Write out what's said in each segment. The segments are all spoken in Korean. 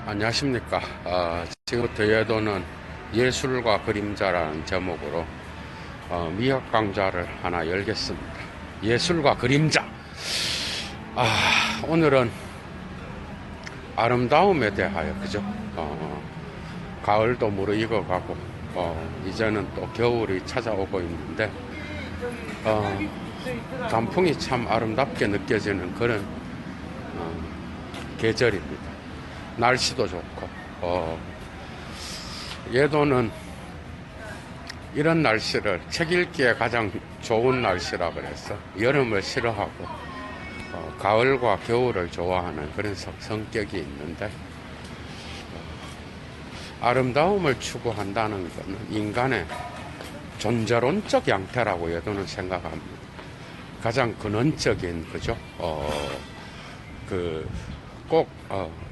안녕하십니까. 지금부터 예도는 예술과 그림자라는 제목으로 미학 강좌를 하나 열겠습니다. 예술과 그림자. 오늘은 아름다움에 대하여, 그죠? 가을도 무르익어가고 이제는 또 겨울이 찾아오고 있는데 단풍이 참 아름답게 느껴지는 그런 계절입니다. 날씨도 좋고 예도는 이런 날씨를 책 읽기에 가장 좋은 날씨라 그래서 여름을 싫어하고 가을과 겨울을 좋아하는 그런 성격이 있는데 아름다움을 추구한다는 것은 인간의 존재론적 양태라고 예도는 생각합니다. 가장 근원적인, 그죠? 꼭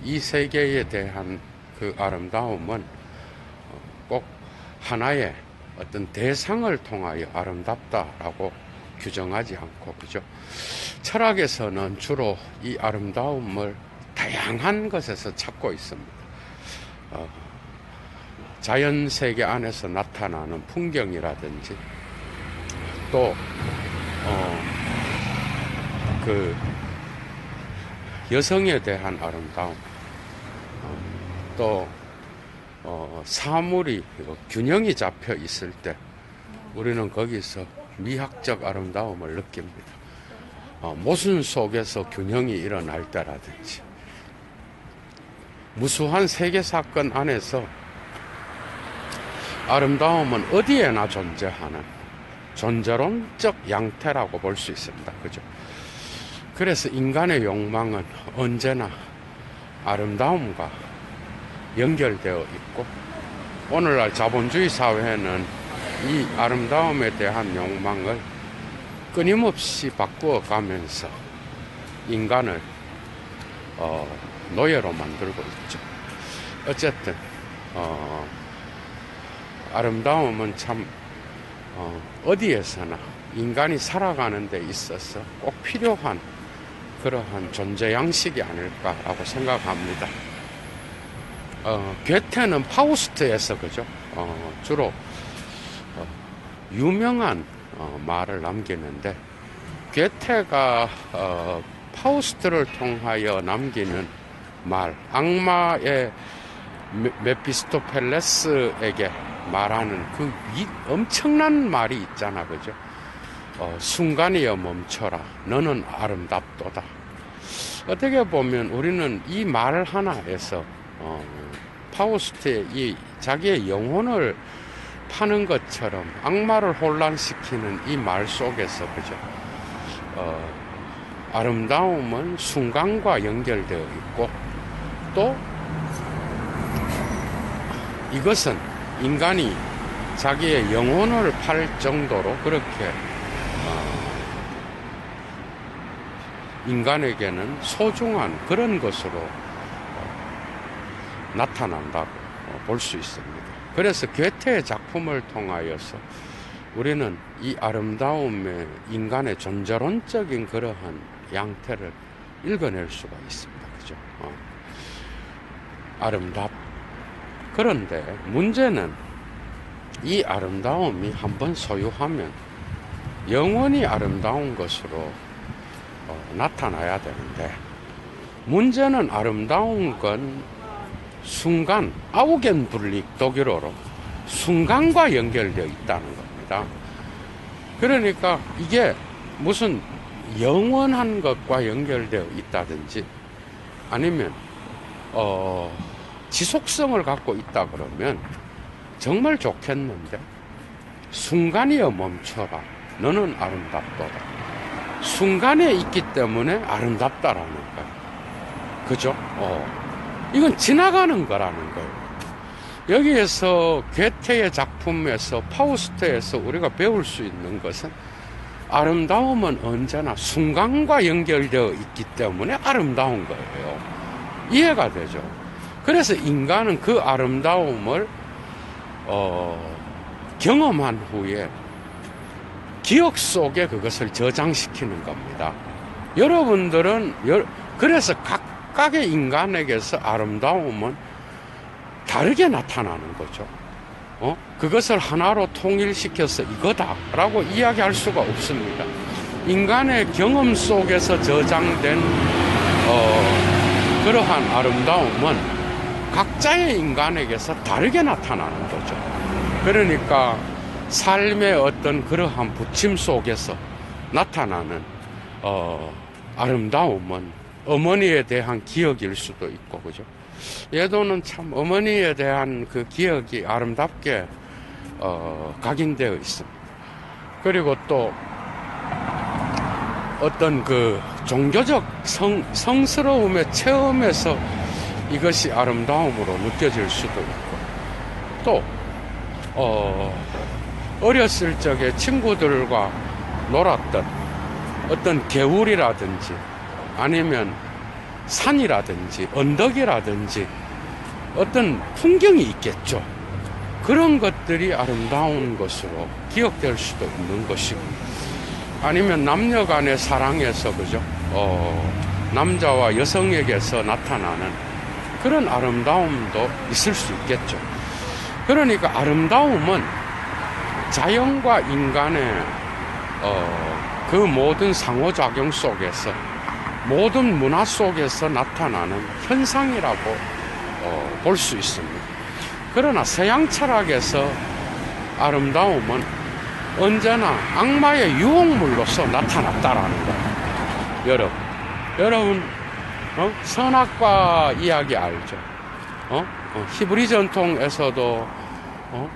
이 세계에 대한 그 아름다움은 꼭 하나의 어떤 대상을 통하여 아름답다라고 규정하지 않고, 그죠? 철학에서는 주로 이 아름다움을 다양한 것에서 찾고 있습니다. 자연 세계 안에서 나타나는 풍경이라든지 또 여성에 대한 아름다움, 또 사물이 균형이 잡혀 있을 때 우리는 거기서 미학적 아름다움을 느낍니다. 모순 속에서 균형이 일어날 때라든지 무수한 세계 사건 안에서 아름다움은 어디에나 존재하는 존재론적 양태라고 볼 수 있습니다. 그죠? 그래서 인간의 욕망은 언제나 아름다움과 연결되어 있고, 오늘날 자본주의 사회는 이 아름다움에 대한 욕망을 끊임없이 바꾸어 가면서 인간을 노예로 만들고 있죠. 어쨌든 아름다움은 참 어디에서나 인간이 살아가는 데 있어서 꼭 필요한 그러한 존재 양식이 아닐까라고 생각합니다. 괴테는 파우스트에서, 그죠? 주로 유명한 말을 남기는데, 괴테가 파우스트를 통하여 남기는 말, 악마의 메피스토펠레스에게 말하는 그 엄청난 말이 있잖아, 그죠? 순간이여 멈춰라, 너는 아름답도다. 어떻게 보면 우리는 이 말 하나에서 파우스트의 이 자기의 영혼을 파는 것처럼 악마를 혼란시키는 이 말 속에서, 그죠? 아름다움은 순간과 연결되어 있고, 또 이것은 인간이 자기의 영혼을 팔 정도로 그렇게 인간에게는 소중한 그런 것으로 나타난다고 볼 수 있습니다. 그래서 괴테의 작품을 통하여서 우리는 이 아름다움의 인간의 존재론적인 그러한 양태를 읽어낼 수가 있습니다. 그죠? 그런데 문제는 이 아름다움이 한번 소유하면 영원히 아름다운 것으로 나타나야 되는데, 문제는 아름다운 건 순간, 아우겐블릭, 독일어로 순간과 연결되어 있다는 겁니다. 그러니까 이게 무슨 영원한 것과 연결되어 있다든지 아니면 지속성을 갖고 있다 그러면 정말 좋겠는데, 순간이여 멈춰라, 너는 아름답도다. 순간에 있기 때문에 아름답다라는 거예요. 그죠? 이건 지나가는 거라는 거예요. 여기에서 괴테의 작품에서, 파우스트에서 우리가 배울 수 있는 것은 아름다움은 언제나 순간과 연결되어 있기 때문에 아름다운 거예요. 이해가 되죠? 그래서 인간은 그 아름다움을 경험한 후에 기억 속에 그것을 저장시키는 겁니다. 여러분들은 그래서 각각의 인간에게서 아름다움은 다르게 나타나는 거죠. 그것을 하나로 통일시켜서 이거다라고 이야기할 수가 없습니다. 인간의 경험 속에서 저장된 그러한 아름다움은 각자의 인간에게서 다르게 나타나는 거죠. 그러니까 삶의 어떤 그러한 부침 속에서 나타나는 아름다움은 어머니에 대한 기억일 수도 있고, 그죠? 예도는 참 어머니에 대한 그 기억이 아름답게 각인되어 있습니다. 그리고 또 어떤 그 종교적 성스러움의 체험에서 이것이 아름다움으로 느껴질 수도 있고, 또 어렸을 적에 친구들과 놀았던 어떤 개울이라든지 아니면 산이라든지 언덕이라든지 어떤 풍경이 있겠죠. 그런 것들이 아름다운 것으로 기억될 수도 있는 것이고, 아니면 남녀 간의 사랑에서, 그죠? 남자와 여성에게서 나타나는 그런 아름다움도 있을 수 있겠죠. 그러니까 아름다움은 자연과 인간의 그 모든 상호작용 속에서, 모든 문화 속에서 나타나는 현상이라고 볼 수 있습니다. 그러나 서양 철학에서 아름다움은 언제나 악마의 유혹물로서 나타났다라는 거예요. 여러분 선악과 이야기 알죠? 히브리 전통에서도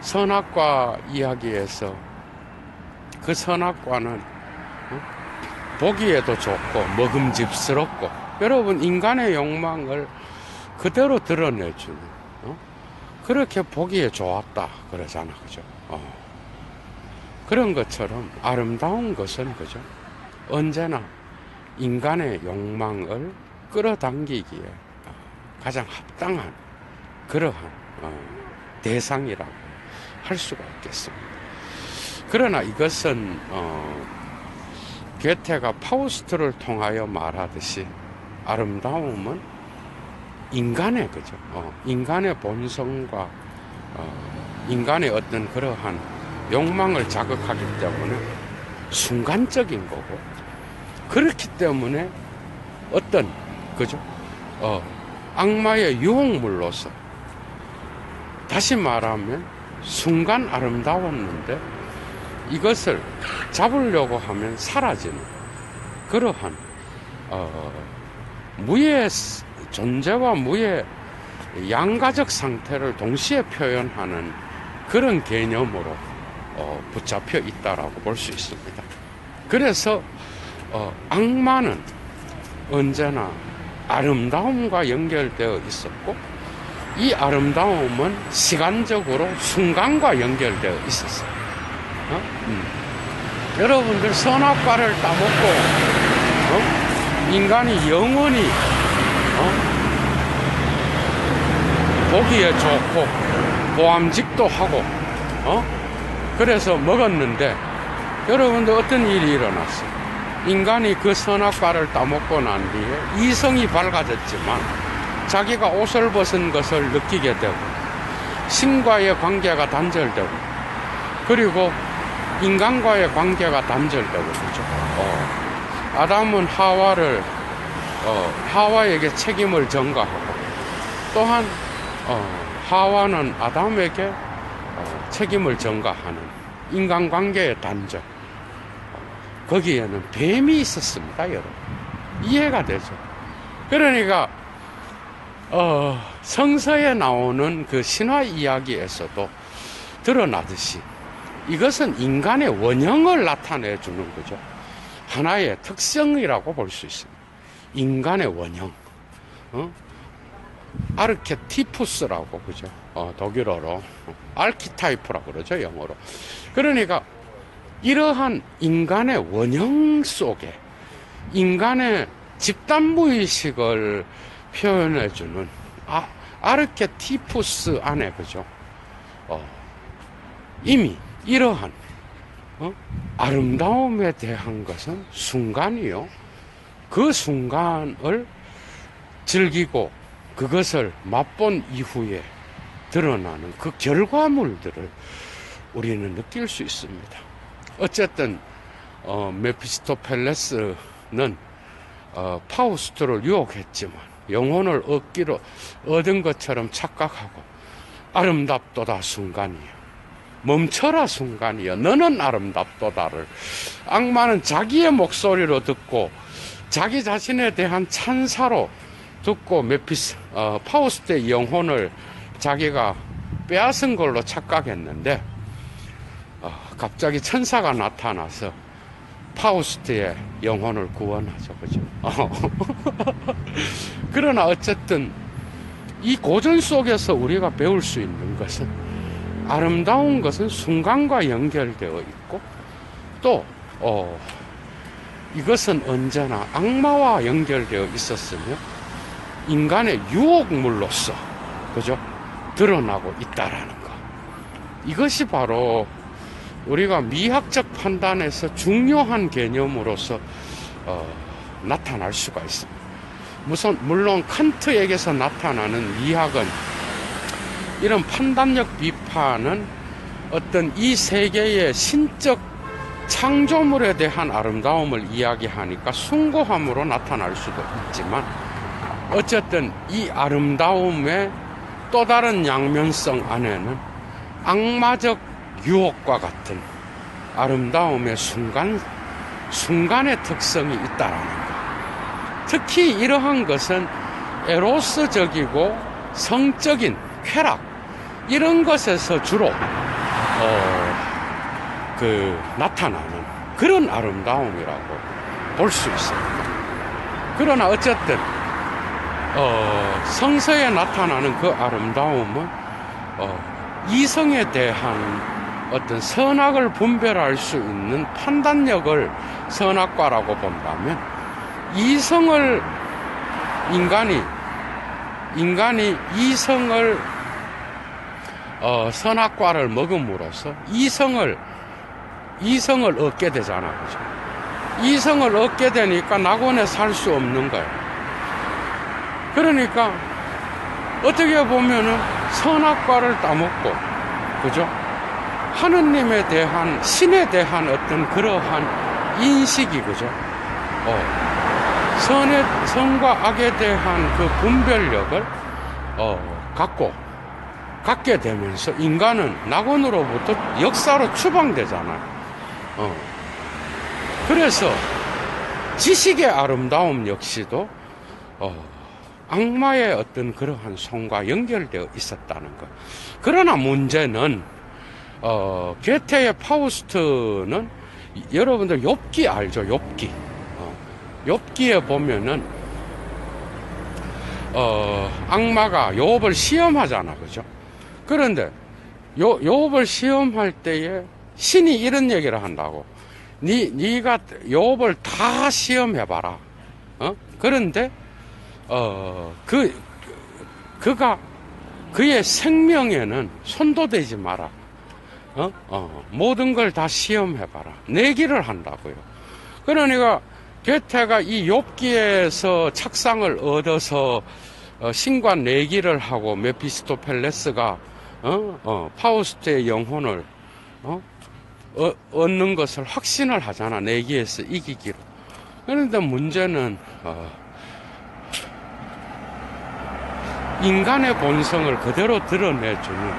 선악과 이야기에서 그 선악과는 보기에도 좋고 먹음직스럽고, 여러분 인간의 욕망을 그대로 드러내주는 그렇게 보기에 좋았다 그러잖아, 그죠? 그런 것처럼 아름다운 것은, 그죠? 언제나 인간의 욕망을 끌어당기기에 가장 합당한 그러한 대상이라고 할 수가 있겠습니다. 그러나 이것은 괴테가 파우스트를 통하여 말하듯이 아름다움은 인간의, 그죠? 인간의 본성과 인간의 어떤 그러한 욕망을 자극하기 때문에 순간적인 거고, 그렇기 때문에 어떤, 그죠? 악마의 유혹물로서, 다시 말하면 순간 아름다웠는데 이것을 잡으려고 하면 사라지는 그러한 무의 존재와 무의 양가적 상태를 동시에 표현하는 그런 개념으로 붙잡혀 있다라고 볼 수 있습니다. 그래서 악마는 언제나 아름다움과 연결되어 있었고, 이 아름다움은 시간적으로 순간과 연결되어 있었어요. 여러분들 선악과를 따먹고 인간이 영원히 보기에 좋고 보암직도 하고 그래서 먹었는데, 여러분들 어떤 일이 일어났어요? 인간이 그 선악과를 따먹고 난 뒤에 이성이 밝아졌지만 자기가 옷을 벗은 것을 느끼게 되고, 신과의 관계가 단절되고, 그리고 인간과의 관계가 단절되고, 그죠? 아담은 하와에게 책임을 전가하고, 또한 하와는 아담에게 책임을 전가하는 인간관계의 단절. 거기에는 뱀이 있었습니다, 여러분. 이해가 되죠? 그러니까 성서에 나오는 그 신화 이야기에서도 드러나듯이 이것은 인간의 원형을 나타내 주는 거죠. 하나의 특성이라고 볼 수 있습니다. 인간의 원형. 아르케티푸스라고, 그죠? 독일어로 아르키타이프라고 그러죠, 영어로. 그러니까 이러한 인간의 원형 속에 인간의 집단무의식을 표현해주는 아르케티푸스 안에, 그죠? 이미 이러한 아름다움에 대한 것은 순간이요. 그 순간을 즐기고 그것을 맛본 이후에 드러나는 그 결과물들을 우리는 느낄 수 있습니다. 어쨌든 메피스토펠레스는 파우스트를 유혹했지만 영혼을 얻은 것처럼 착각하고 아름답도다 순간이요, 멈춰라 순간이요, 너는 아름답도다를 악마는 자기의 목소리로 듣고 자기 자신에 대한 찬사로 듣고 파우스트의 영혼을 자기가 빼앗은 걸로 착각했는데 갑자기 천사가 나타나서 파우스트의 영혼을 구원하죠. 그죠? 그러나 어쨌든 이 고전 속에서 우리가 배울 수 있는 것은 아름다운 것은 순간과 연결되어 있고 또 이것은 언제나 악마와 연결되어 있었으며 인간의 유혹물로서 그죠? 드러나고 있다라는 것. 이것이 바로 우리가 미학적 판단에서 중요한 개념으로서 나타날 수가 있습니다. 물론 칸트에게서 나타나는 미학은 이런 판단력 비판은 어떤 이 세계의 신적 창조물에 대한 아름다움을 이야기하니까 숭고함으로 나타날 수도 있지만 어쨌든 이 아름다움의 또 다른 양면성 안에는 악마적 유혹과 같은 아름다움의 순간의 특성이 있다라는 것. 특히 이러한 것은 에로스적이고 성적인 쾌락 이런 것에서 주로 나타나는 그런 아름다움이라고 볼 수 있습니다. 그러나 어쨌든 성서에 나타나는 그 아름다움은 이성에 대한 어떤 선악을 분별할 수 있는 판단력을 선악과라고 본다면 이성을 인간이 이성을 선악과를 먹음으로써 이성을 얻게 되잖아. 그죠? 이성을 얻게 되니까 낙원에 살 수 없는 거예요. 그러니까 어떻게 보면은 선악과를 따먹고 그죠? 하느님에 대한 신에 대한 어떤 그러한 인식이 그죠? 선과 악에 대한 그 분별력을 갖게 되면서 인간은 낙원으로부터 역사로 추방되잖아요. 그래서 지식의 아름다움 역시도 악마의 어떤 그러한 손과 연결되어 있었다는 것. 그러나 문제는 게테의 파우스트는 여러분들 욥기 알죠? 욥기. 욥기에 보면은 악마가 욥을 시험하잖아, 그죠? 그런데 욥을 시험할 때에 신이 이런 얘기를 한다고. 네가 욥을 다 시험해봐라. 그런데 그의 생명에는 손도 대지 마라. 모든 걸 다 시험해봐라. 내기를 한다고요. 그러니까 게테가 이 욥기에서 착상을 얻어서 신과 내기를 하고 메피스토펠레스가 파우스트의 영혼을 얻는 것을 확신을 하잖아. 내기에서 이기기로. 그런데 문제는 인간의 본성을 그대로 드러내주는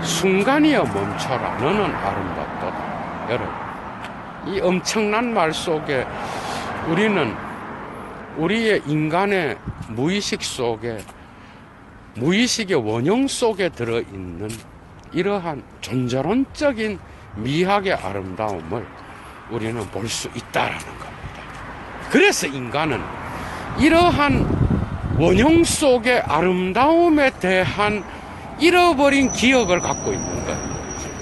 순간이여 멈춰라. 너는 아름답도다. 여러분, 이 엄청난 말 속에 우리는 우리의 인간의 무의식의 원형 속에 들어있는 이러한 존재론적인 미학의 아름다움을 우리는 볼 수 있다라는 겁니다. 그래서 인간은 이러한 원형 속의 아름다움에 대한 잃어버린 기억을 갖고 있는 거예요.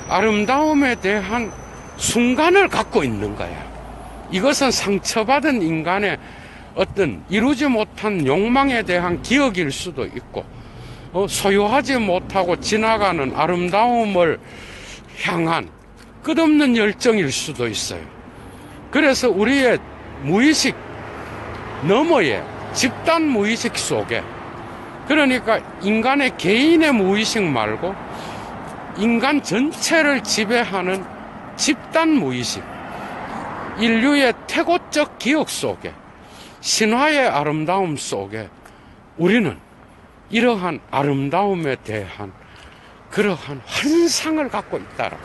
아름다움에 대한 순간을 갖고 있는 거야. 이것은 상처받은 인간의 어떤 이루지 못한 욕망에 대한 기억일 수도 있고 소유하지 못하고 지나가는 아름다움을 향한 끝없는 열정일 수도 있어요. 그래서 우리의 무의식 너머의 집단 무의식 속에, 그러니까 인간의 개인의 무의식 말고 인간 전체를 지배하는 집단 무의식, 인류의 태고적 기억 속에, 신화의 아름다움 속에 우리는 이러한 아름다움에 대한 그러한 환상을 갖고 있다라.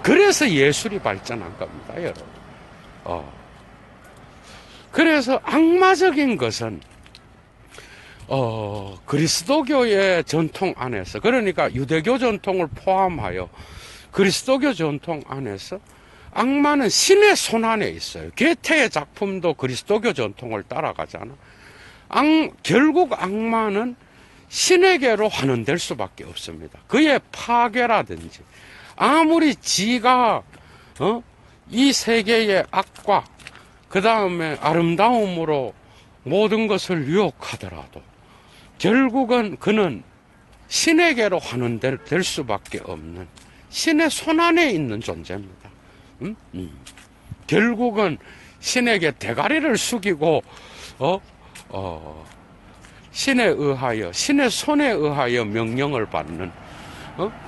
그래서 예술이 발전한 겁니다, 여러분. 그래서 악마적인 것은 그리스도교의 전통 안에서, 그러니까 유대교 전통을 포함하여 그리스도교 전통 안에서 악마는 신의 손 안에 있어요. 괴테의 작품도 그리스도교 전통을 따라가잖아. 결국 악마는 신에게로 환원될 수밖에 없습니다. 그의 파괴라든지, 아무리 지가 이 세계의 악과 그 다음에 아름다움으로 모든 것을 유혹하더라도 결국은 그는 신에게로 환원될 수밖에 없는 신의 손 안에 있는 존재입니다. 결국은 신에게 대가리를 숙이고 신에 의하여, 신의 손에 의하여 명령을 받는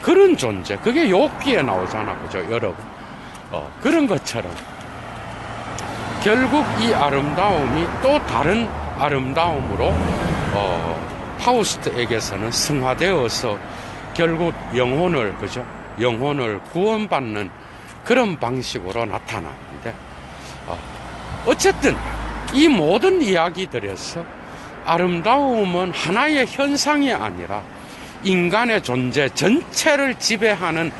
그런 존재. 그게 욥기에 나오잖아, 그죠, 여러분? 그런 것처럼 결국 이 아름다움이 또 다른 아름다움으로 파우스트에게서는 승화되어서 결국 영혼을, 그죠, 영혼을 구원받는 그런 방식으로 나타나는데, 어쨌든 이 모든 이야기들에서 아름다움은 하나의 현상이 아니라 인간의 존재 전체를 지배하는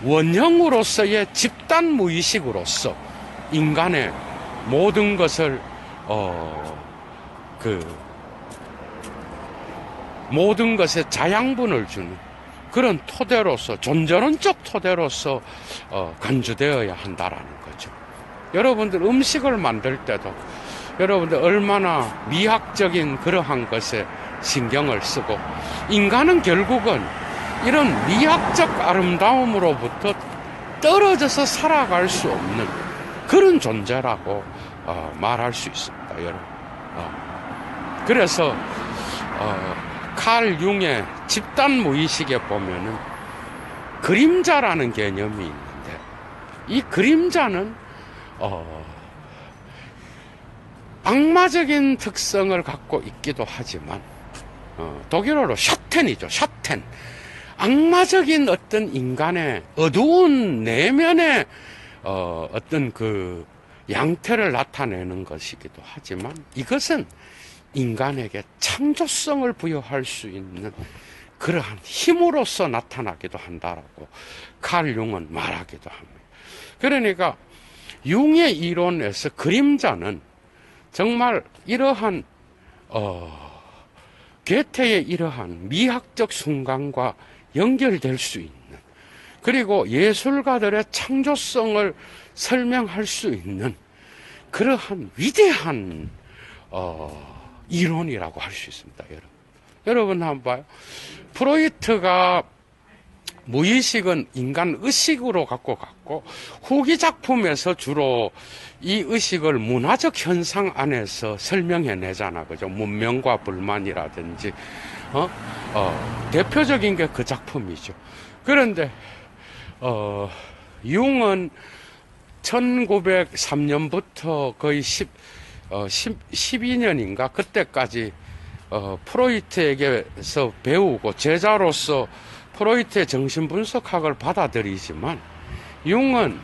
원형으로서의 집단 무의식으로서 인간의 모든 것을 모든 것에 자양분을 주는 그런 토대로서, 존재론적 토대로서 간주되어야 한다라는 거죠. 여러분들 음식을 만들 때도 여러분들 얼마나 미학적인 그러한 것에 신경을 쓰고, 인간은 결국은 이런 미학적 아름다움으로부터 떨어져서 살아갈 수 없는 그런 존재라고 말할 수 있습니다, 여러분. 그래서 칼 융의 집단 무의식에 보면은 그림자라는 개념이 있는데, 이 그림자는 악마적인 특성을 갖고 있기도 하지만, 독일어로 샤텐이죠, 샤텐. 악마적인 어떤 인간의 어두운 내면의 어떤 그 양태를 나타내는 것이기도 하지만, 이것은 인간에게 창조성을 부여할 수 있는 그러한 힘으로서 나타나기도 한다라고 칼 융은 말하기도 합니다. 그러니까 융의 이론에서 그림자는 정말 이러한 괴테의 이러한 미학적 순간과 연결될 수 있는, 그리고 예술가들의 창조성을 설명할 수 있는 그러한 위대한 이론이라고 할 수 있습니다, 여러분. 여러분 한번 봐요. 프로이트가 무의식은 인간 의식으로 갖고 갔고, 후기 작품에서 주로 이 의식을 문화적 현상 안에서 설명해내잖아, 그죠? 문명과 불만이라든지, 대표적인 게 그 작품이죠. 그런데, 융은 1903년부터 거의 12년인가? 그때까지, 프로이트에게서 배우고 제자로서 프로이트의 정신분석학을 받아들이지만, 융은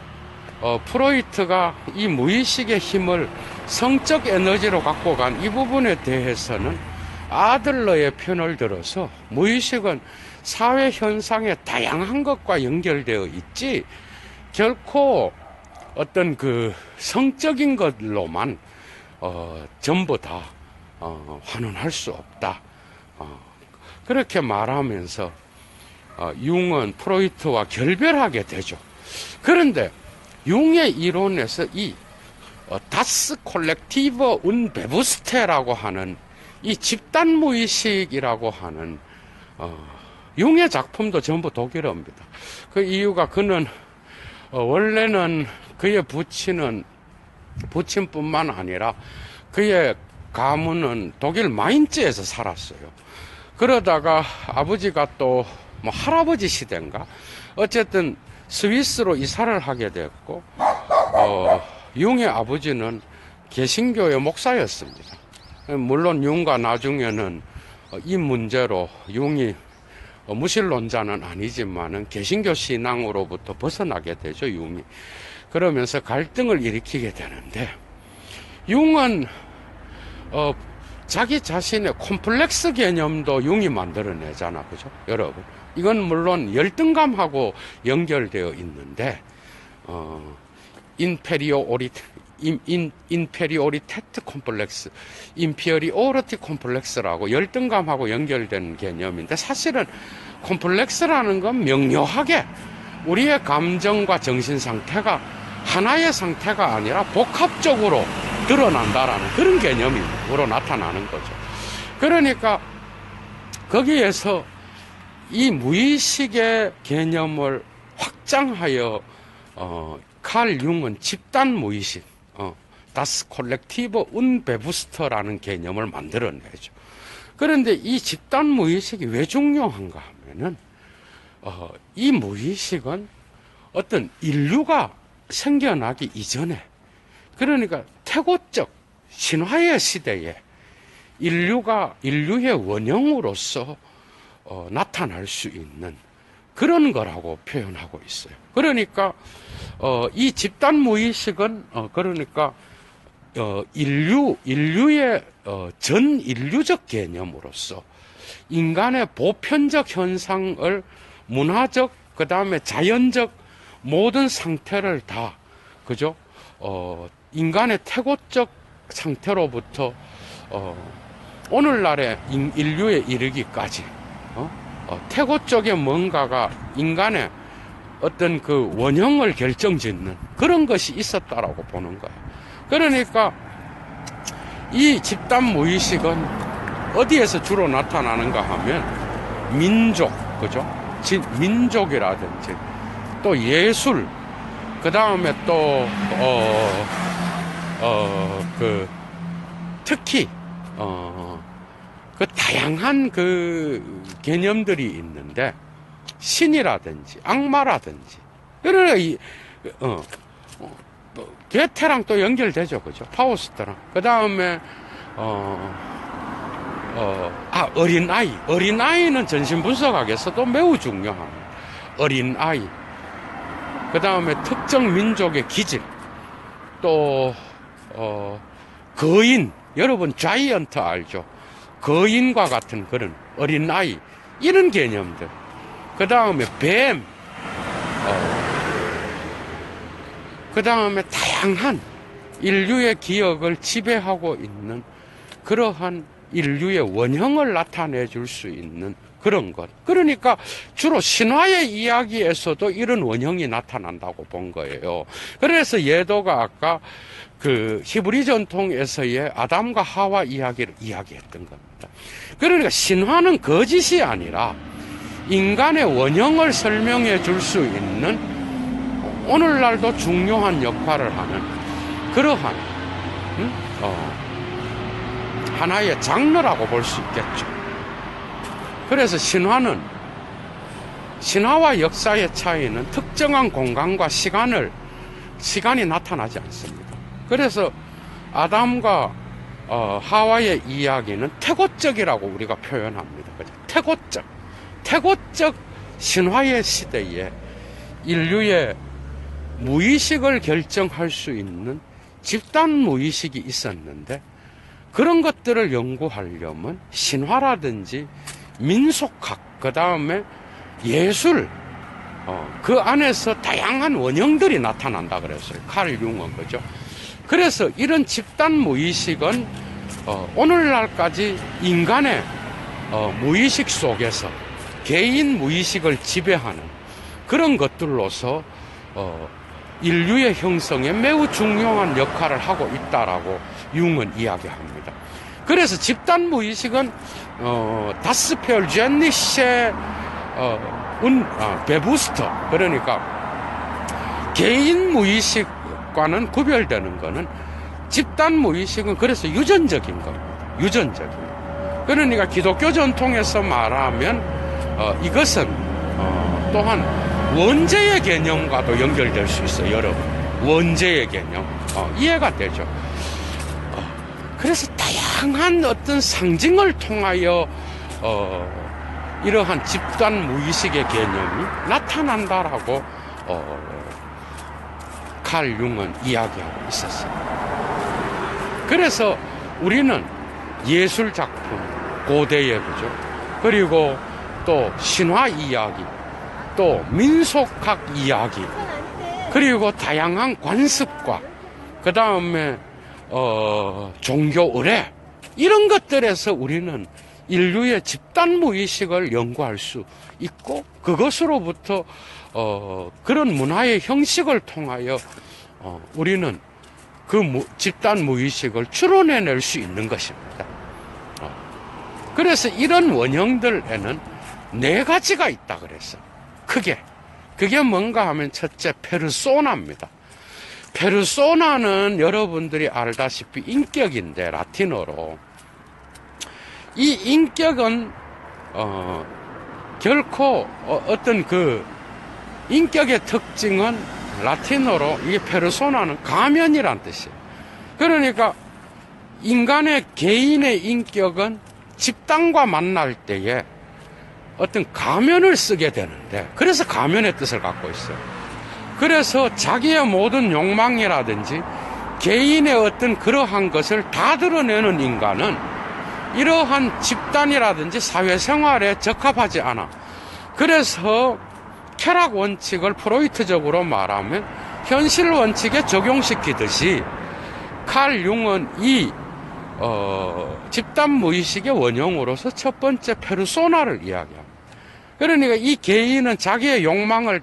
프로이트가 이 무의식의 힘을 성적 에너지로 갖고 간 이 부분에 대해서는 아들러의 편을 들어서 무의식은 사회 현상의 다양한 것과 연결되어 있지 결코 어떤 그 성적인 것로만 전부 다 환원할 수 없다. 그렇게 말하면서 융은 프로이트와 결별하게 되죠. 그런데 융의 이론에서 이 다스 콜렉티버 운베부스테라고 하는 이 집단 무의식이라고 하는 융의 작품도 전부 독일어입니다. 그 이유가 그는 원래는 그의 부친뿐만 아니라 그의 가문은 독일 마인츠에서 살았어요. 그러다가 아버지가 또 뭐 할아버지 시대인가 어쨌든 스위스로 이사를 하게 됐고, 융의 아버지는 개신교의 목사였습니다. 물론 융과 나중에는 이 문제로 융이 무신론자는 아니지만은 개신교 신앙으로부터 벗어나게 되죠, 융이. 그러면서 갈등을 일으키게 되는데, 융은 자기 자신의 콤플렉스 개념도 융이 만들어내잖아, 그죠, 여러분? 이건 물론 열등감하고 연결되어 있는데, 인페리오리테트 콤플렉스, 인피어리오리티 콤플렉스라고 열등감하고 연결된 개념인데, 사실은 콤플렉스라는 건 명료하게 우리의 감정과 정신 상태가 하나의 상태가 아니라 복합적으로 드러난다라는 그런 개념으로 나타나는 거죠. 그러니까 거기에서 이 무의식의 개념을 확장하여 칼 융은 집단 무의식, 다스 콜렉티브 운베부스터라는 개념을 만들어내죠. 그런데 이 집단 무의식이 왜 중요한가 하면은 이 무의식은 어떤 인류가 생겨나기 이전에, 그러니까 태고적 신화의 시대에 인류의 원형으로서 나타날 수 있는 그런 거라고 표현하고 있어요. 그러니까 이 집단 무의식은 그러니까 인류의 전 인류적 개념으로서 인간의 보편적 현상을 문화적, 그 다음에 자연적 모든 상태를 다, 그죠? 인간의 태고적 상태로부터 오늘날의 인류에 이르기까지 태고적인 뭔가가 인간의 어떤 그 원형을 결정짓는 그런 것이 있었다라고 보는 거예요. 그러니까 이 집단 무의식은 어디에서 주로 나타나는가 하면 민족, 그죠? 민족이라든지 또 예술, 그 다음에 또 특히 그 다양한 그 개념들이 있는데, 신이라든지 악마라든지, 그러니까 게테랑 또 연결되죠, 그죠? 파우스트랑. 그 다음에 어린아이는 정신분석학에서도 매우 중요합니다. 어린아이. 그 다음에 특정 민족의 기질. 또 거인. 여러분 자이언트 알죠? 거인과 같은 그런 어린아이. 이런 개념들. 그 다음에 뱀. 그 다음에 다양한 인류의 기억을 지배하고 있는 그러한 인류의 원형을 나타내 줄 수 있는 그런 것. 그러니까 주로 신화의 이야기에서도 이런 원형이 나타난다고 본 거예요. 그래서 예도가 아까 그 히브리 전통에서의 아담과 하와 이야기를 이야기했던 겁니다. 그러니까 신화는 거짓이 아니라 인간의 원형을 설명해 줄 수 있는, 오늘날도 중요한 역할을 하는 그러한 하나의 장르라고 볼 수 있겠죠. 그래서 신화와 역사의 차이는 특정한 공간과 시간이 나타나지 않습니다. 그래서 아담과 하와의 이야기는 태고적이라고 우리가 표현합니다. 태고적 신화의 시대에 인류의 무의식을 결정할 수 있는 집단 무의식이 있었는데, 그런 것들을 연구하려면 신화라든지 민속학, 그 다음에 예술, 그 안에서 다양한 원형들이 나타난다 그랬어요. 칼 융은, 그죠? 그래서 이런 집단 무의식은 오늘날까지 인간의 무의식 속에서 개인 무의식을 지배하는 그런 것들로서 인류의 형성에 매우 중요한 역할을 하고 있다라고 융은 이야기합니다. 그래서 집단 무의식은 다스페얼제니시의 베부스터, 그러니까 개인 무의식과는 구별되는 것은 집단 무의식은 그래서 유전적인 겁니다. 유전적인. 그러니까 기독교 전통에서 말하면 이것은 또한 원죄의 개념과도 연결될 수 있어요. 여러분, 원죄의 개념 이해가 되죠. 그래서 다양한 어떤 상징을 통하여 이러한 집단 무의식의 개념이 나타난다라고 칼 융은 이야기하고 있었어요. 그래서 우리는 예술 작품, 고대의 그죠? 그리고 또 신화 이야기, 또 민속학 이야기, 그리고 다양한 관습과 그 다음에 종교 의례 이런 것들에서 우리는 인류의 집단 무의식을 연구할 수 있고 그것으로부터 그런 문화의 형식을 통하여 우리는 그 집단 무의식을 추론해낼 수 있는 것입니다. 그래서 이런 원형들에는 4가지가 있다 그랬어. 크게. 그게 뭔가 하면 첫째 페르소나입니다. 페르소나는 여러분들이 알다시피 인격인데 라틴어로 이 인격은 결코 어떤 그 인격의 특징은 라틴어로 이 페르소나는 가면이란 뜻이에요. 그러니까 인간의 개인의 인격은 집단과 만날 때에 어떤 가면을 쓰게 되는데 그래서 가면의 뜻을 갖고 있어요. 그래서 자기의 모든 욕망이라든지 개인의 어떤 그러한 것을 다 드러내는 인간은 이러한 집단이라든지 사회생활에 적합하지 않아. 그래서 쾌락 원칙을 프로이트적으로 말하면 현실 원칙에 적용시키듯이 칼 융은 이 집단 무의식의 원형으로서 첫 번째 페르소나를 이야기합니다. 그러니까 이 개인은 자기의 욕망을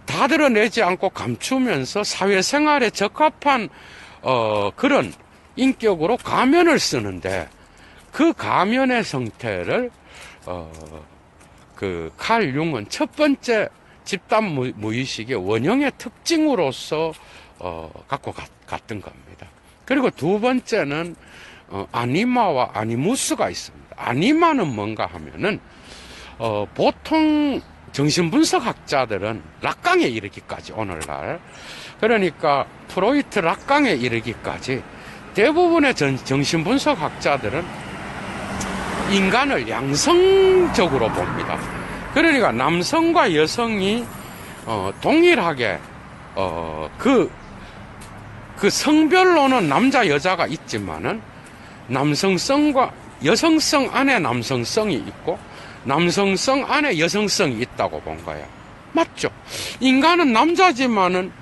다 드러내지 않고 감추면서 사회생활에 적합한 그런 인격으로 가면을 쓰는데 그 가면의 형태를 그 칼 융은 첫 번째 집단 무의식의 원형의 특징으로서 갖고 갔던 겁니다. 그리고 두 번째는 아니마와 아니무스가 있습니다. 아니마는 뭔가 하면은 보통 정신분석학자들은 락강에 이르기까지 오늘날 그러니까 프로이트 락강에 이르기까지 대부분의 정신분석학자들은 인간을 양성적으로 봅니다. 그러니까 남성과 여성이 동일하게 그 성별로는 남자 여자가 있지만은 남성성과 여성성 안에 남성성이 있고 남성성 안에 여성성이 있다고 본 거야. 맞죠? 인간은 남자지만은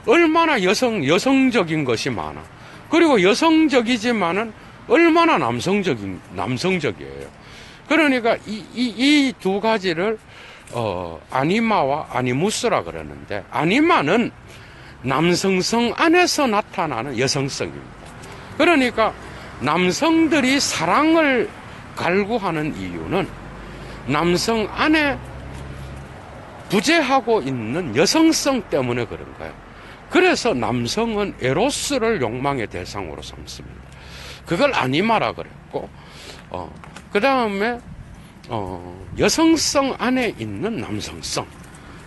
얼마나 여성적인 것이 많아. 그리고 여성적이지만은 얼마나 남성적이에요. 그러니까 이 두 가지를 아니마와 아니무스라 그러는데 아니마는 남성성 안에서 나타나는 여성성입니다. 그러니까 남성들이 사랑을 갈구하는 이유는 남성 안에 부재하고 있는 여성성 때문에 그런 거예요. 그래서 남성은 에로스를 욕망의 대상으로 삼습니다. 그걸 아니마라 그랬고 그 다음에 여성성 안에 있는 남성성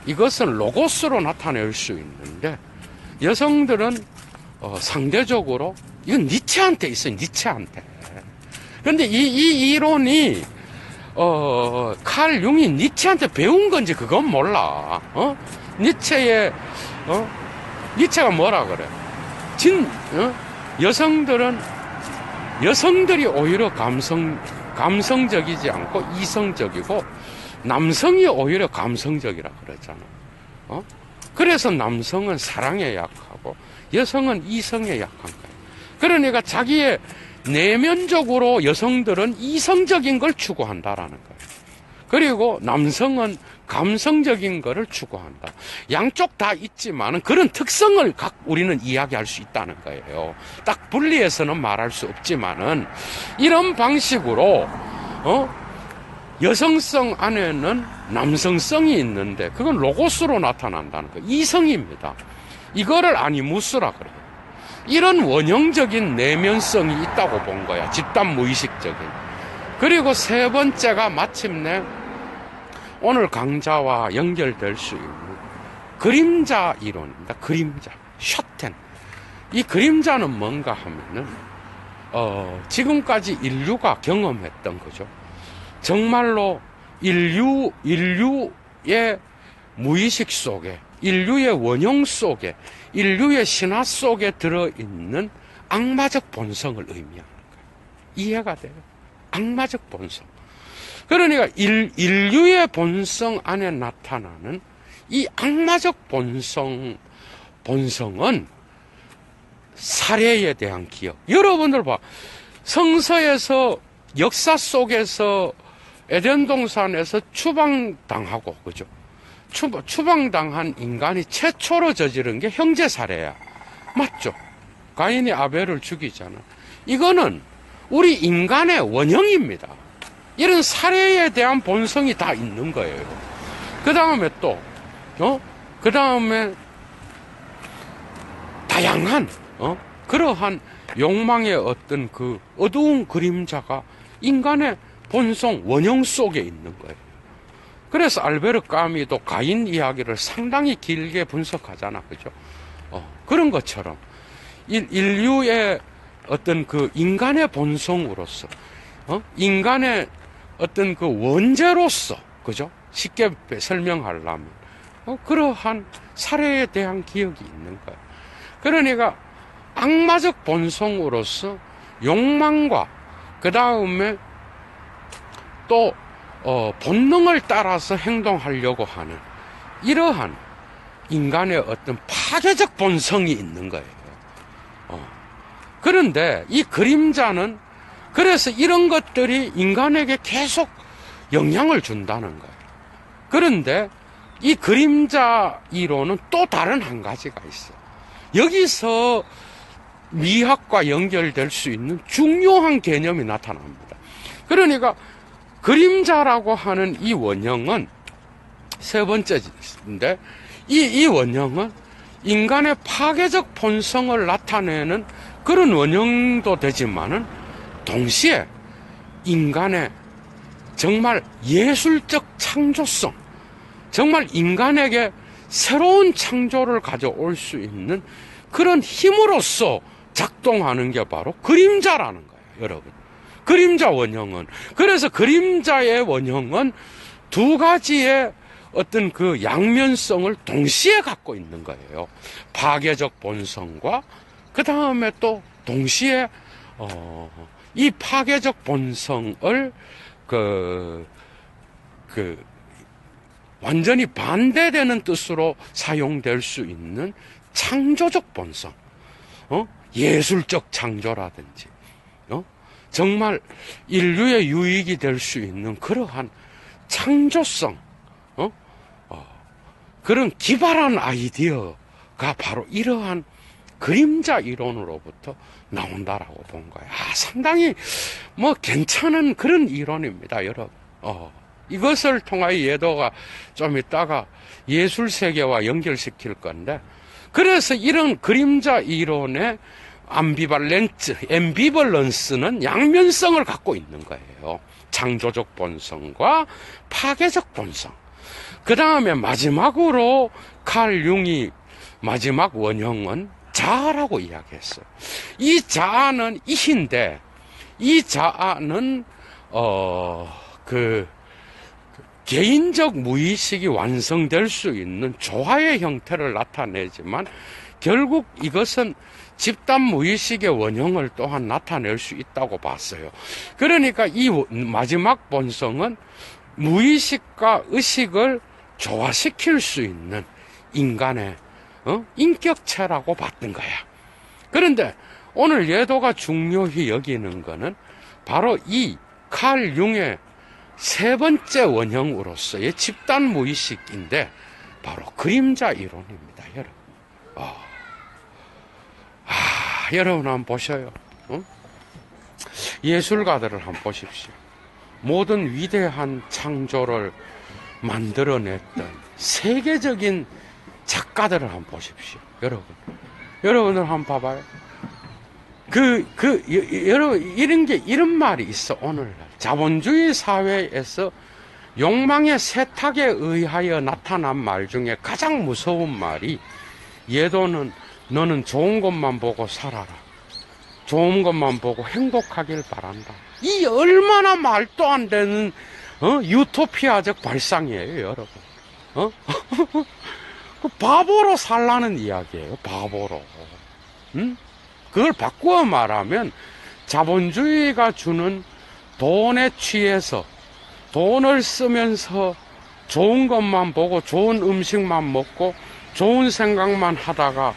이것은 로고스로 나타낼 수 있는데 여성들은 상대적으로 이건 니체한테 있어요. 니체한테. 그런데 이 이론이 칼 융이 니체한테 배운 건지 그건 몰라. 니체가 뭐라 그래? 여성들이 오히려 감성적이지 않고 이성적이고 남성이 오히려 감성적이라 그러잖아. 그래서 남성은 사랑에 약하고 여성은 이성에 약한 거예요. 그러니까 자기의 내면적으로 여성들은 이성적인 걸 추구한다라는 거예요. 그리고 남성은 감성적인 거를 추구한다. 양쪽 다 있지만 그런 특성을 우리는 이야기할 수 있다는 거예요. 딱 분리해서는 말할 수 없지만은 이런 방식으로 여성성 안에는 남성성이 있는데 그건 로고스로 나타난다는 거예요. 이성입니다. 이거를 아니무스라 그래요. 이런 원형적인 내면성이 있다고 본 거야. 집단 무의식적인. 그리고 세 번째가 마침내 오늘 강좌와 연결될 수 있는 그림자 이론입니다. 그림자. 셔텐. 이 그림자는 뭔가 하면은 지금까지 인류가 경험했던 거죠. 정말로 인류의 무의식 속에, 인류의 원형 속에, 인류의 신화 속에 들어있는 악마적 본성을 의미하는 거예요. 이해가 돼요? 악마적 본성. 그러니까 인류의 본성 안에 나타나는 이 악마적 본성은 살해에 대한 기억. 여러분들 봐. 성서에서 역사 속에서 에덴 동산에서 추방당하고, 그죠? 추방당한 인간이 최초로 저지른 게 형제살해야. 맞죠? 가인이 아벨을 죽이잖아. 이거는 우리 인간의 원형입니다. 이런 살해에 대한 본성이 다 있는 거예요. 그 다음에 또, 그 다음에 다양한, 그러한 욕망의 어떤 그 어두운 그림자가 인간의 본성, 원형 속에 있는 거예요. 그래서 알베르 까미도 가인 이야기를 상당히 길게 분석하잖아. 그죠? 그런 것처럼 인류의 어떤 그 인간의 본성으로서, 인간의 어떤 그 원죄로서, 그죠? 쉽게 설명하려면, 그러한 살해에 대한 기억이 있는 거예요. 그러니까 악마적 본성으로서 욕망과 그 다음에 또 본능을 따라서 행동하려고 하는 이러한 인간의 어떤 파괴적 본성이 있는 거예요. 그런데 이 그림자는 그래서 이런 것들이 인간에게 계속 영향을 준다는 거예요. 그런데 이 그림자 이론은 또 다른 한 가지가 있어요. 여기서 미학과 연결될 수 있는 중요한 개념이 나타납니다. 그러니까 그림자라고 하는 이 원형은 세 번째인데, 이 원형은 인간의 파괴적 본성을 나타내는 그런 원형도 되지만은 동시에 인간의 정말 예술적 창조성, 정말 인간에게 새로운 창조를 가져올 수 있는 그런 힘으로써 작동하는 게 바로 그림자라는 거예요, 여러분. 그림자 원형은. 그래서 그림자의 원형은 두 가지의 어떤 그 양면성을 동시에 갖고 있는 거예요. 파괴적 본성과 그 다음에 또 동시에 이 파괴적 본성을 완전히 반대되는 뜻으로 사용될 수 있는 창조적 본성, 예술적 창조라든지, 정말 인류의 유익이 될 수 있는 그러한 창조성, 그런 기발한 아이디어가 바로 이러한 그림자 이론으로부터 나온다라고 본 거예요. 상당히 괜찮은 그런 이론입니다, 여러분. 이것을 통하여 예도가 좀 이따가 예술 세계와 연결시킬 건데, 그래서 이런 그림자 이론의 앰비벌런스는 양면성을 갖고 있는 거예요. 창조적 본성과 파괴적 본성. 그 다음에 마지막으로 칼 융이 마지막 원형은 자아라고 이야기했어요. 이 자아는 이인데, 이 자아는 개인적 무의식이 완성될 수 있는 조화의 형태를 나타내지만 결국 이것은 집단 무의식의 원형을 또한 나타낼 수 있다고 봤어요. 그러니까 이 마지막 본성은 무의식과 의식을 조화시킬 수 있는 인간의 인격체라고 봤던 거야. 그런데 오늘 예도가 중요히 여기는 것은 바로 이 칼 융의 세 번째 원형으로서의 집단 무의식인데 바로 그림자 이론입니다, 여러분. 여러분 한번 보셔요. 예술가들을 한번 보십시오. 모든 위대한 창조를 만들어냈던 세계적인 작가들을 한번 보십시오, 여러분. 여러분들 한번 봐봐요. 여러분, 이런 말이 있어, 오늘날. 자본주의 사회에서 욕망의 세탁에 의하여 나타난 말 중에 가장 무서운 말이, 예도는 너는 좋은 것만 보고 살아라. 좋은 것만 보고 행복하길 바란다. 이 얼마나 말도 안 되는, 유토피아적 발상이에요, 여러분. 그 바보로 살라는 이야기예요, 바보로. 그걸 바꾸어 말하면, 자본주의가 주는 돈에 취해서, 돈을 쓰면서 좋은 것만 보고 좋은 음식만 먹고 좋은 생각만 하다가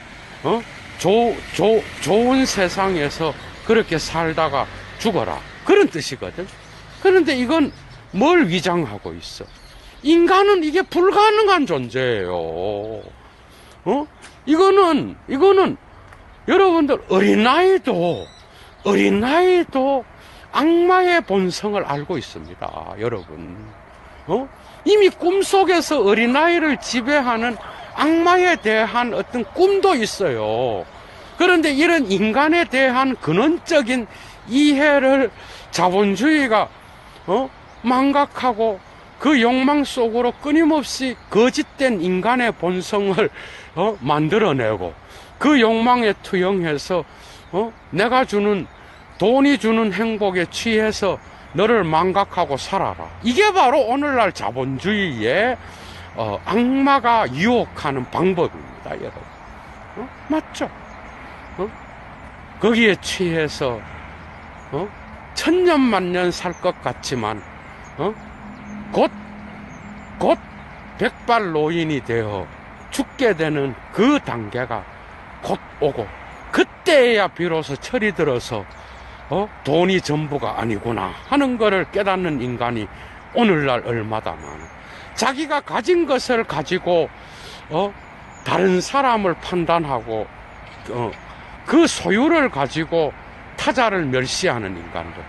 좋은 세상에서 그렇게 살다가 죽어라, 그런 뜻이거든. 그런데 이건 뭘 위장하고 있어? 인간은 이게 불가능한 존재예요. 이거는 여러분들 어린아이도 악마의 본성을 알고 있습니다, 여러분. 이미 꿈속에서 어린아이를 지배하는 악마에 대한 어떤 꿈도 있어요. 그런데 이런 인간에 대한 근원적인 이해를 자본주의가 망각하고 그 욕망 속으로 끊임없이 거짓된 인간의 본성을 만들어내고, 그 욕망에 투영해서 내가 주는, 돈이 주는 행복에 취해서 너를 망각하고 살아라. 이게 바로 오늘날 자본주의의 악마가 유혹하는 방법입니다, 여러분. 맞죠? 거기에 취해서 천년만년 살 것 같지만 곧 백발 노인이 되어 죽게 되는 그 단계가 곧 오고, 그때야 비로소 철이 들어서 돈이 전부가 아니구나 하는 것을 깨닫는 인간이 오늘날 얼마나 많아. 자기가 가진 것을 가지고 다른 사람을 판단하고 그 소유를 가지고 타자를 멸시하는 인간들,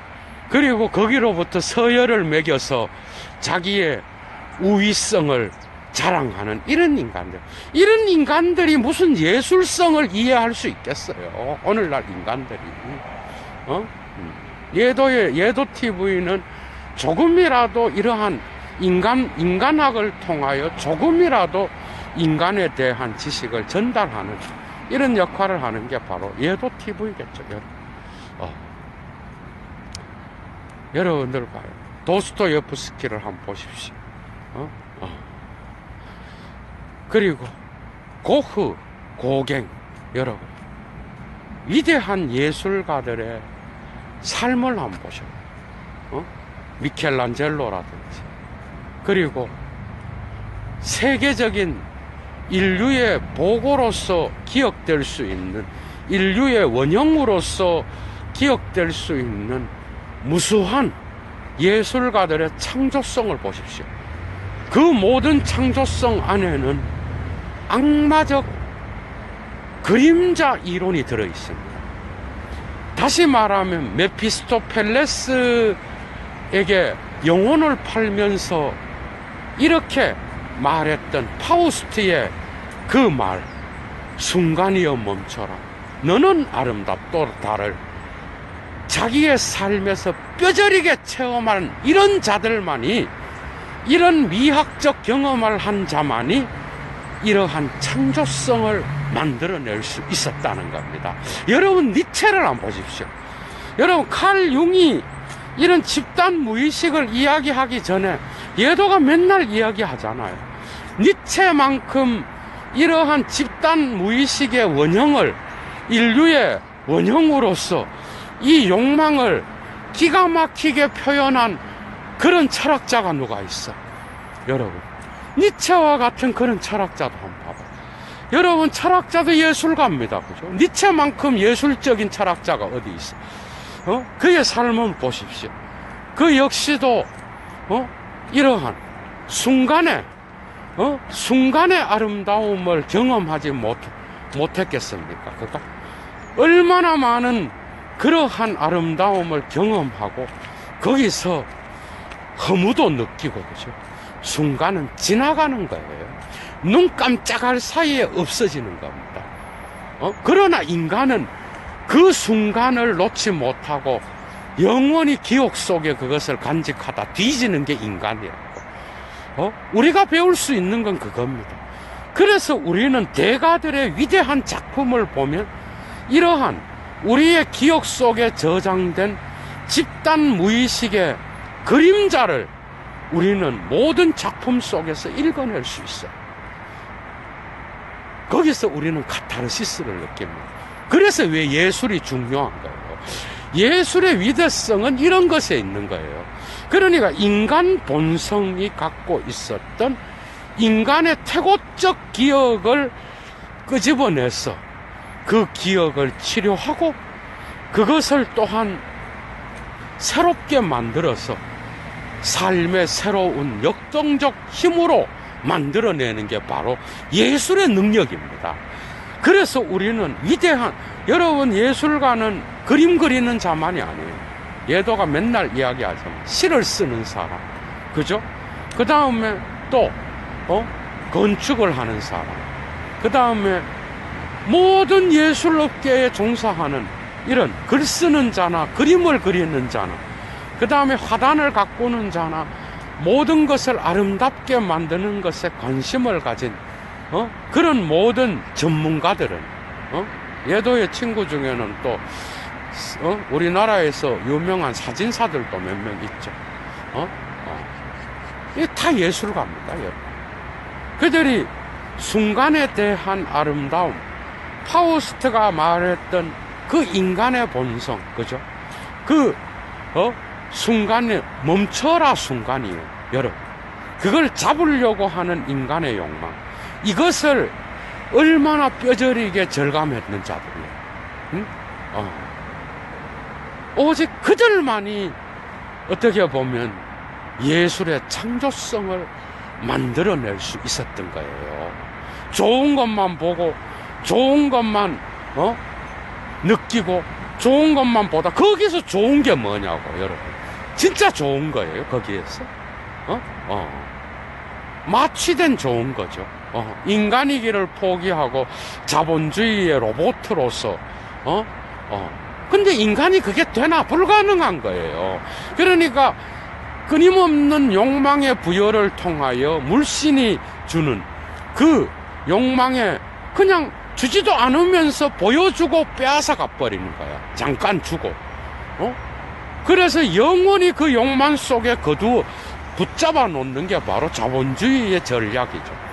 그리고 거기로부터 서열을 매겨서 자기의 우위성을 자랑하는 이런 인간들이 무슨 예술성을 이해할 수 있겠어요, 오늘날 인간들이. 예도 TV는 조금이라도 이러한 인간학을 통하여 조금이라도 인간에 대한 지식을 전달하는 이런 역할을 하는 게 바로 예도 TV겠죠, 여러분들 봐요. 도스토예프스키를 한번 보십시오. 그리고 고흐, 고갱, 여러분, 위대한 예술가들의 삶을 한번 보셔요. 미켈란젤로라든지, 그리고 세계적인 인류의 보고로서 기억될 수 있는, 인류의 원형으로서 기억될 수 있는 무수한 예술가들의 창조성을 보십시오. 그 모든 창조성 안에는 악마적 그림자 이론이 들어있습니다. 다시 말하면 메피스토펠레스에게 영혼을 팔면서 이렇게 말했던 파우스트의 그 말, 순간이여 멈춰라, 너는 아름답도다를 자기의 삶에서 뼈저리게 체험한 이런 자들만이, 이런 미학적 경험을 한 자만이 이러한 창조성을 만들어낼 수 있었다는 겁니다. 여러분, 니체를 한번 보십시오. 여러분, 칼 융이 이런 집단 무의식을 이야기하기 전에 예도가 맨날 이야기하잖아요. 니체만큼 이러한 집단 무의식의 원형을, 인류의 원형으로서 이 욕망을 기가 막히게 표현한 그런 철학자가 누가 있어? 여러분, 니체와 같은 그런 철학자도 한번 봐봐. 여러분, 철학자도 예술가입니다, 그죠? 니체만큼 예술적인 철학자가 어디 있어? 그의 삶을 보십시오. 그 역시도 이러한 순간의 아름다움을 경험하지 못했겠습니까? 그가 얼마나 많은 그러한 아름다움을 경험하고 거기서 허무도 느끼고, 그죠? 순간은 지나가는 거예요. 눈 깜짝할 사이에 없어지는 겁니다. 그러나 인간은 그 순간을 놓지 못하고 영원히 기억 속에 그것을 간직하다 뒤지는 게 인간이라고. 우리가 배울 수 있는 건 그겁니다. 그래서 우리는 대가들의 위대한 작품을 보면 이러한 우리의 기억 속에 저장된 집단 무의식의 그림자를 우리는 모든 작품 속에서 읽어낼 수 있어요. 거기서 우리는 카타르시스를 느낍니다. 그래서 왜 예술이 중요한 거예요. 예술의 위대성은 이런 것에 있는 거예요. 그러니까 인간 본성이 갖고 있었던 인간의 태고적 기억을 끄집어내서 그 기억을 치료하고 그것을 또한 새롭게 만들어서 삶의 새로운 역동적 힘으로 만들어내는 게 바로 예술의 능력입니다. 그래서 우리는 위대한, 여러분 예술가는 그림 그리는 자만이 아니에요. 예도가 맨날 이야기하지만 시를 쓰는 사람, 그죠? 그 다음에 또 건축을 하는 사람, 그 다음에 모든 예술업계에 종사하는 이런 글 쓰는 자나 그림을 그리는 자나, 그 다음에 화단을 가꾸는 자나, 모든 것을 아름답게 만드는 것에 관심을 가진 그런 모든 전문가들은 예도의 친구 중에는 또 우리나라에서 유명한 사진사들도 몇 명 있죠. 이게 다 예술가입니다, 여러분. 그들이 순간에 대한 아름다움, 파우스트가 말했던 그 인간의 본성, 그죠? 그 순간에 멈춰라 순간이에요, 여러분. 그걸 잡으려고 하는 인간의 욕망, 이것을 얼마나 뼈저리게 절감했는 자들이에요. 응? 오직 그들만이 어떻게 보면 예술의 창조성을 만들어낼 수 있었던 거예요. 좋은 것만 보고 좋은 것만 느끼고 좋은 것만 보다 거기서 좋은 게 뭐냐고, 여러분. 진짜 좋은 거예요, 거기에서. 마취된 좋은 거죠. 인간이기를 포기하고 자본주의의 로봇으로서 근데 인간이 그게 되나? 불가능한 거예요. 그러니까 끊임없는 욕망의 부여를 통하여 물신이 주는 그 욕망에 그냥 주지도 않으면서 보여주고 빼앗아 가버리는 거야. 잠깐 주고. 그래서 영원히 그 욕망 속에 붙잡아 놓는 게 바로 자본주의의 전략이죠.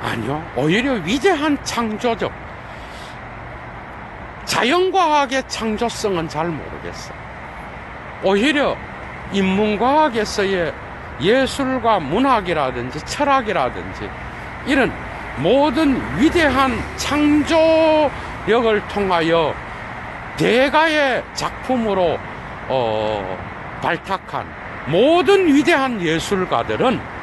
아니요. 오히려 위대한 창조적, 자연과학의 창조성은 잘 모르겠어요. 오히려 인문과학에서의 예술과 문학이라든지 철학이라든지 이런 모든 위대한 창조력을 통하여 대가의 작품으로 발탁한 모든 위대한 예술가들은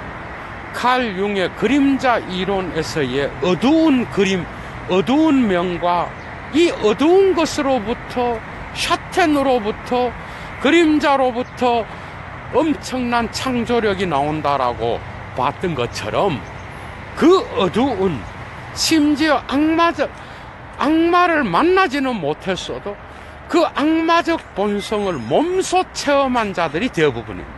칼 융의 그림자 이론에서의 어두운 그림, 어두운 명과 이 어두운 것으로부터, 샤텐으로부터, 그림자로부터 엄청난 창조력이 나온다라고 봤던 것처럼 그 어두운, 심지어 악마를 만나지는 못했어도 그 악마적 본성을 몸소 체험한 자들이 대부분입니다.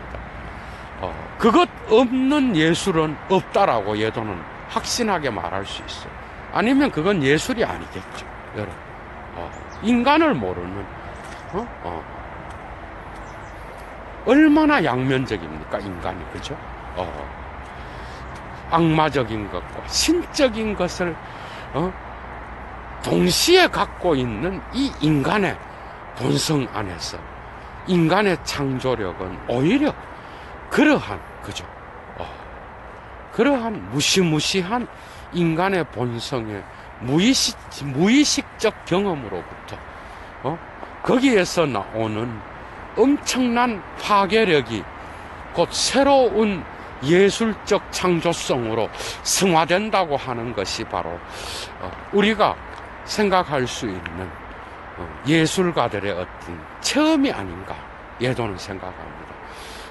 그것 없는 예술은 없다라고 예도는 확신하게 말할 수 있어요. 아니면 그건 예술이 아니겠죠, 여러분. 인간을 모르는 얼마나 양면적입니까, 인간이, 그죠? 악마적인 것과 신적인 것을 동시에 갖고 있는 이 인간의 본성 안에서 인간의 창조력은 오히려 그러한, 그죠? 그러한 무시무시한 인간의 본성의 무의식적 경험으로부터 거기에서 나오는 엄청난 파괴력이 곧 새로운 예술적 창조성으로 승화된다고 하는 것이 바로 우리가 생각할 수 있는 예술가들의 어떤 체험이 아닌가, 예도는 생각합니다.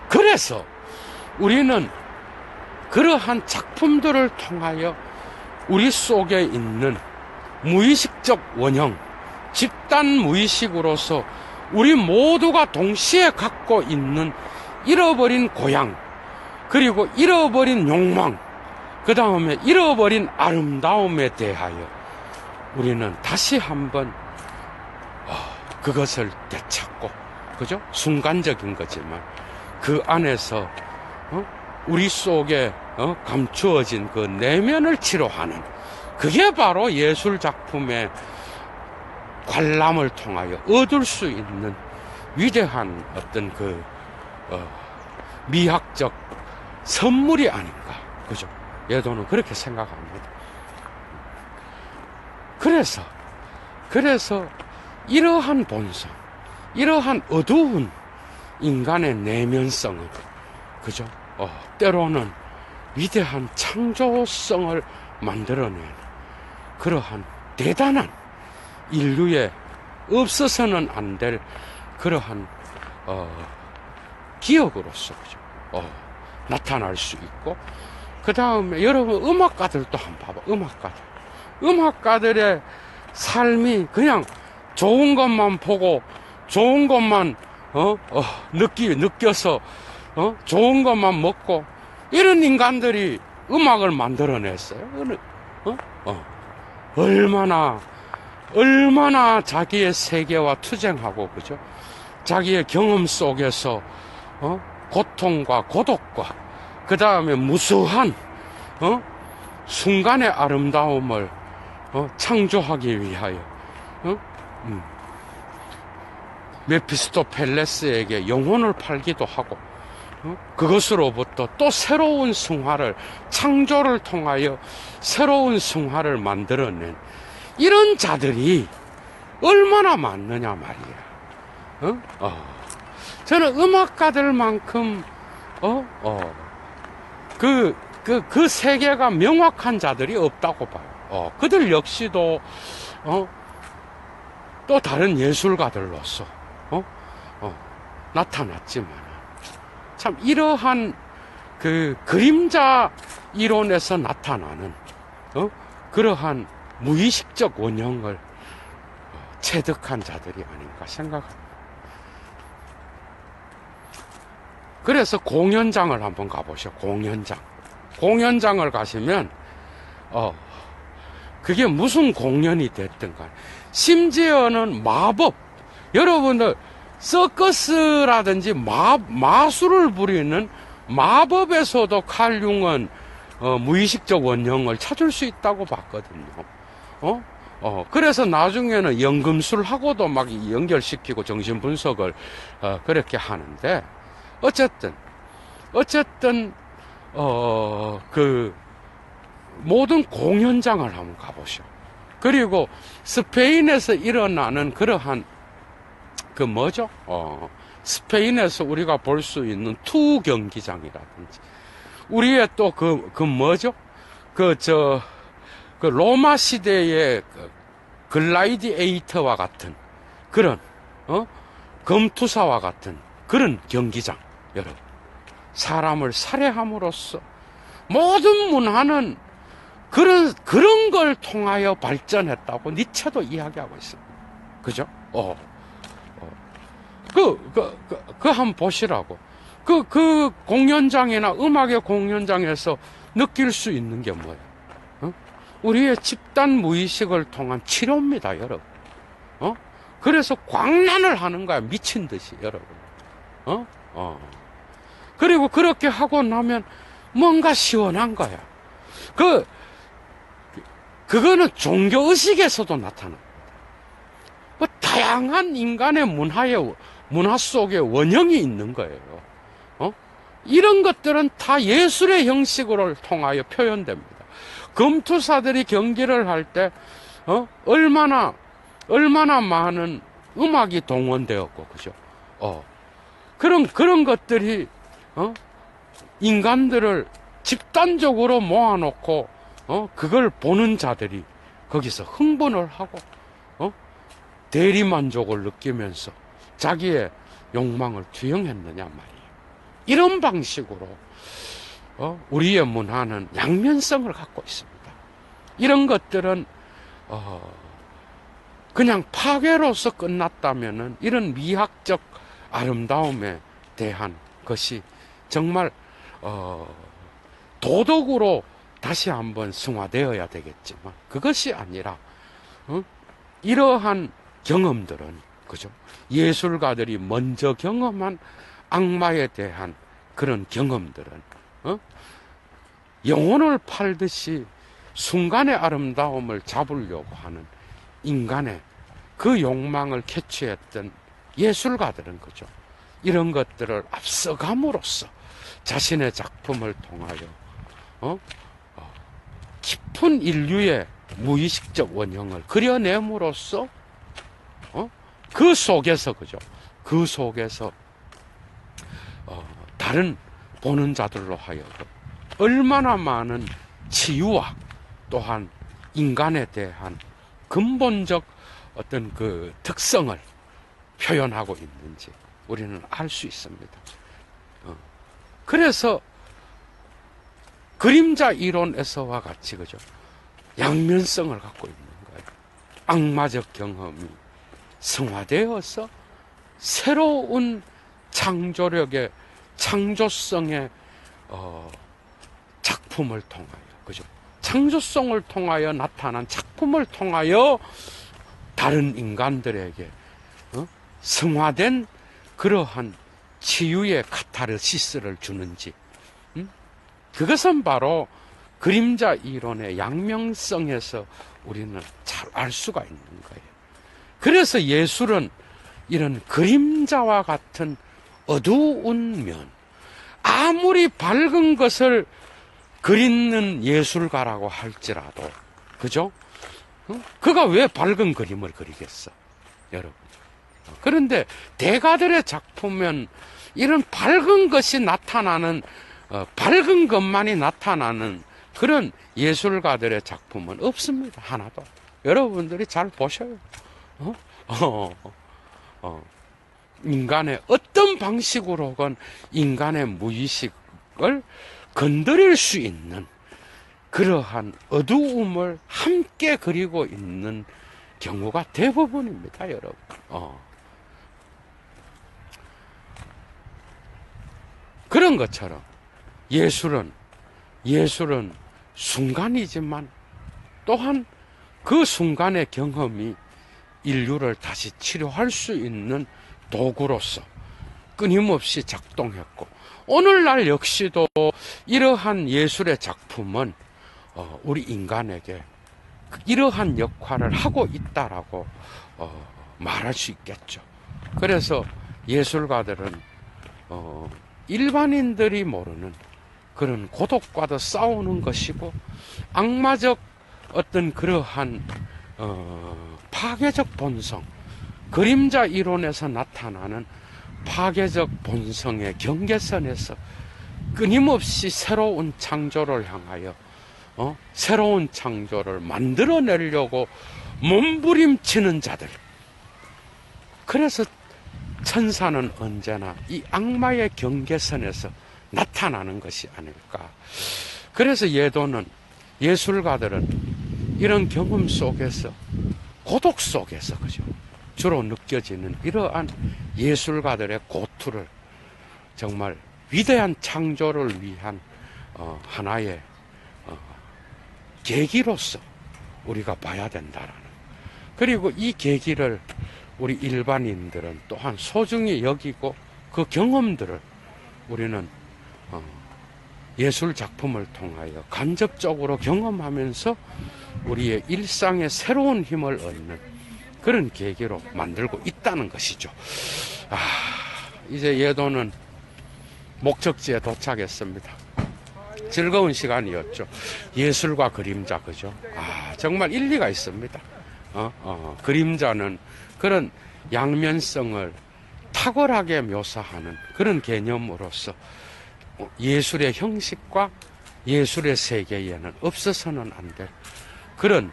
그래서 우리는 그러한 작품들을 통하여 우리 속에 있는 무의식적 원형, 집단 무의식으로서 우리 모두가 동시에 갖고 있는 잃어버린 고향, 그리고 잃어버린 욕망, 그 다음에 잃어버린 아름다움에 대하여 우리는 다시 한번 그것을 되찾고, 그죠? 순간적인 거지만 그 안에서 우리 속에 감추어진 그 내면을 치료하는, 그게 바로 예술 작품의 관람을 통하여 얻을 수 있는 위대한 어떤 그 미학적 선물이 아닌가, 그죠? 예도는 그렇게 생각합니다. 그래서 이러한 본성, 이러한 어두운 인간의 내면성을, 그죠? 때로는 위대한 창조성을 만들어낸 그러한 대단한 인류에 없어서는 안 될 그러한 기억으로서, 그죠? 나타날 수 있고, 그 다음에 여러분 음악가들도 한번 봐봐. 음악가들의 삶이 그냥 좋은 것만 보고 좋은 것만 느껴서 좋은 것만 먹고 이런 인간들이 음악을 만들어냈어요. 얼마나 자기의 세계와 투쟁하고, 그죠? 자기의 경험 속에서 고통과 고독과 그 다음에 무수한 순간의 아름다움을 창조하기 위하여 메피스토펠레스에게 영혼을 팔기도 하고, 그것으로부터 또 새로운 승화를, 창조를 통하여 새로운 승화를 만들어낸 이런 자들이 얼마나 많느냐 말이야. 저는 음악가들만큼 그 세계가 명확한 자들이 없다고 봐요. 그들 역시도 또 다른 예술가들로서 나타났지만, 참 이러한 그 그림자 이론에서 나타나는 그러한 무의식적 원형을 체득한 자들이 아닌가 생각합니다. 그래서 공연장을 한번 가보시오. 공연장을 가시면 그게 무슨 공연이 됐든 간에, 심지어는 마법, 여러분들 서커스라든지 마술을 부리는 마법에서도 칼 융은 무의식적 원형을 찾을 수 있다고 봤거든요. 그래서 나중에는 연금술하고도 막 연결시키고 정신분석을 그렇게 하는데, 어쨌든 그 모든 공연장을 한번 가보시오. 그리고 스페인에서 일어나는 그러한 그 뭐죠? 스페인에서 우리가 볼 수 있는 투 경기장이라든지, 우리의 또 그 뭐죠? 그 로마 시대의 글라디에이터와 같은 그런 검투사와 같은 그런 경기장, 여러분, 사람을 살해함으로써 모든 문화는 그런 걸 통하여 발전했다고 니체도 이야기하고 있습니다. 그죠? 한번 보시라고. 그 공연장이나 음악의 공연장에서 느낄 수 있는 게 뭐예요? 우리의 집단 무의식을 통한 치료입니다, 여러분. 그래서 광란을 하는 거야, 미친 듯이, 여러분. 그리고 그렇게 하고 나면 뭔가 시원한 거야. 그거는 종교의식에서도 나타납니다. 다양한 인간의 문화 속에 원형이 있는 거예요. 이런 것들은 다 예술의 형식으로 통하여 표현됩니다. 검투사들이 경기를 할 때, 얼마나 많은 음악이 동원되었고, 그죠? 그런 것들이, 인간들을 집단적으로 모아놓고, 그걸 보는 자들이 거기서 흥분을 하고, 대리만족을 느끼면서 자기의 욕망을 투영했느냐 말이에요. 이런 방식으로 우리의 문화는 양면성을 갖고 있습니다. 이런 것들은 그냥 파괴로서 끝났다면은 이런 미학적 아름다움에 대한 것이 정말 도덕으로 다시 한번 승화되어야 되겠지만 그것이 아니라 이러한 경험들은 그죠? 예술가들이 먼저 경험한 악마에 대한 그런 경험들은 영혼을 팔듯이 순간의 아름다움을 잡으려고 하는 인간의 그 욕망을 캐치했던 예술가들은 그죠? 이런 것들을 앞서감으로써 자신의 작품을 통하여 깊은 인류의 무의식적 원형을 그려냄으로써 그 속에서 그죠? 그 속에서 다른 보는 자들로 하여금 얼마나 많은 치유와 또한 인간에 대한 근본적 어떤 그 특성을 표현하고 있는지 우리는 알 수 있습니다. 그래서 그림자 이론에서와 같이 그죠? 양면성을 갖고 있는 거예요. 악마적 경험이 승화되어서 새로운 창조력의 창조성의 작품을 통하여 그죠? 창조성을 통하여 나타난 작품을 통하여 다른 인간들에게 승화된 그러한 치유의 카타르시스를 주는지 그것은 바로 그림자 이론의 양명성에서 우리는 잘 알 수가 있는 거예요. 그래서 예술은 이런 그림자와 같은 어두운 면, 아무리 밝은 것을 그리는 예술가라고 할지라도 그죠? 그가 왜 밝은 그림을 그리겠어, 여러분? 그런데 대가들의 작품은 이런 밝은 것이 나타나는 밝은 것만이 나타나는 그런 예술가들의 작품은 없습니다. 하나도. 여러분들이 잘 보셔요. 인간의 어떤 방식으로건 인간의 무의식을 건드릴 수 있는 그러한 어두움을 함께 그리고 있는 경우가 대부분입니다, 여러분. 그런 것처럼 예술은 순간이지만 또한 그 순간의 경험이 인류를 다시 치료할 수 있는 도구로서 끊임없이 작동했고, 오늘날 역시도 이러한 예술의 작품은 우리 인간에게 이러한 역할을 하고 있다라고 말할 수 있겠죠. 그래서 예술가들은 일반인들이 모르는 그런 고독과도 싸우는 것이고, 악마적 어떤 그러한 파괴적 본성, 그림자 이론에서 나타나는 파괴적 본성의 경계선에서 끊임없이 새로운 창조를 향하여 새로운 창조를 만들어내려고 몸부림치는 자들. 그래서 천사는 언제나 이 악마의 경계선에서 나타나는 것이 아닐까. 그래서 예술가들은 이런 경험 속에서, 고독 속에서 그죠? 주로 느껴지는 이러한 예술가들의 고투를 정말 위대한 창조를 위한 하나의 계기로서 우리가 봐야 된다라는. 그리고 이 계기를 우리 일반인들은 또한 소중히 여기고 그 경험들을 우리는 예술 작품을 통하여 간접적으로 경험하면서 우리의 일상에 새로운 힘을 얻는 그런 계기로 만들고 있다는 것이죠. 이제 예도는 목적지에 도착했습니다. 즐거운 시간이었죠. 예술과 그림자, 그죠? 정말 일리가 있습니다. 그림자는 그런 양면성을 탁월하게 묘사하는 그런 개념으로서 예술의 형식과 예술의 세계에는 없어서는 안 될 그런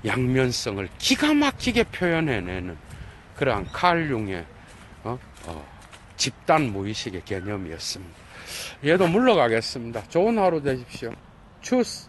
양면성을 기가 막히게 표현해내는 그러한 칼 융의 집단 무의식의 개념이었습니다. 얘도 물러가겠습니다. 좋은 하루 되십시오. 추스.